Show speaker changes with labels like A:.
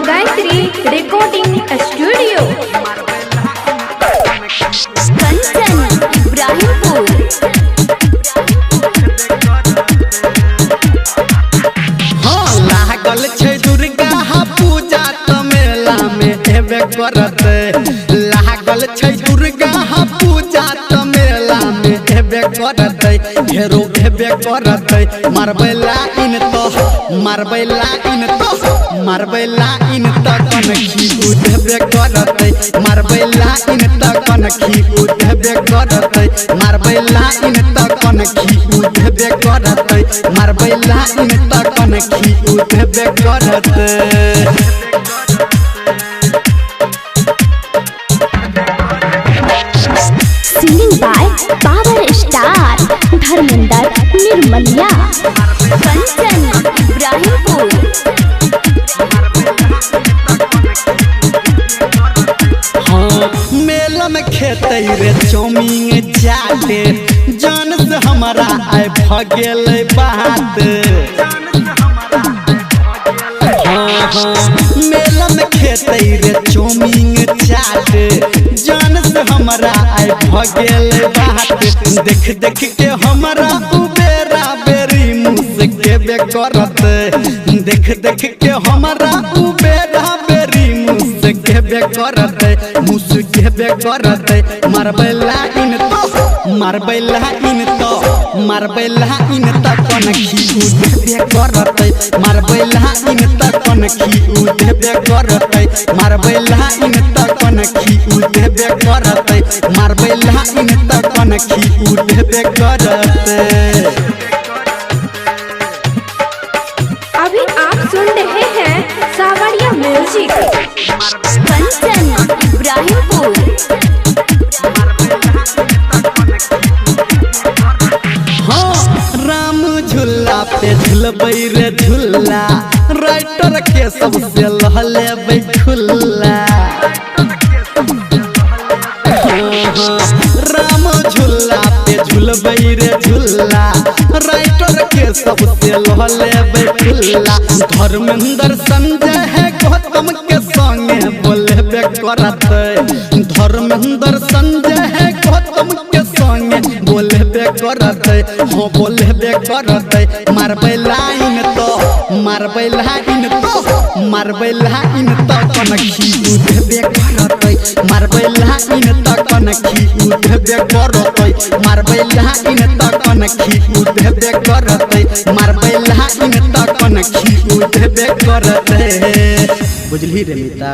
A: Gayatri recording studio Kanchan Ibrahimpur.
B: हाँ लागल छै दुर्गा पूजा त मेला में हेबे करत। लागल छै दुर्गा पूजा त मेला में हेबे करत। घेरो हेबे करत। मारबै लाइन तो मारबै लाइन तो मारबै लाइन त कनखी उठबे करत। मारबै लाइन त कनखी उठबे करत। मारबै लाइन त कनखी उठबे करत। मारबै लाइन त कनखी उठबे करत।
A: Singing by power star Dharmendra Nirmaliya Kanchan Ibrahimpur.
B: हाँ मेला में खेते रे चौमिंग चाटे जान से हमारा आय भगेल बात। हाँ मेला में खेते रे चौमिंग चाटे जान से हमारा आय भगेल बात। देख देख के हमारा उबेरा बेरी मुँह से केबे करत। देख देख के हमारा उबेरा बेरी मुँह से केबे करत। मुँह से केबे करत। मारबै लाइन तो मारबै लाइन तो मारबै लाइन त कनखी उठबे करत। मारबै लाइन त कनखी उठबे करत। मारबै लाइन त कनखी उठबे करत। मारबै लाइन त कनखी उठबे करत।
A: अभी आप सुन रहे हैं सावरिया म्यूजिक कंचन इब्राहिमपुर।
B: हाँ राम झूला पे झूलबै रे झूला राइटर के सबसे लहलेबै खुल्ला। राम झूला पे झूलबै रे झूला राइटर के सबसे लहलेबै खुल्ला। धर्मेंद्र संजय है गौतम के संगे बोलेबे करत। धर्मेंद्र संजय है गौतम के संगे बोलेबे करत। हाँ बोलेबे करत। मारबै लाइन तो मारबै लाइन तो मारबै लाइन तो कनखी उठबे करत। मारबै लाइन तो कनखी उठबे करत। मारबै लाइन तो कनखी उठबे करत। मारबै लाइन तो कनखी उठबे करत। बुझली रे मिता।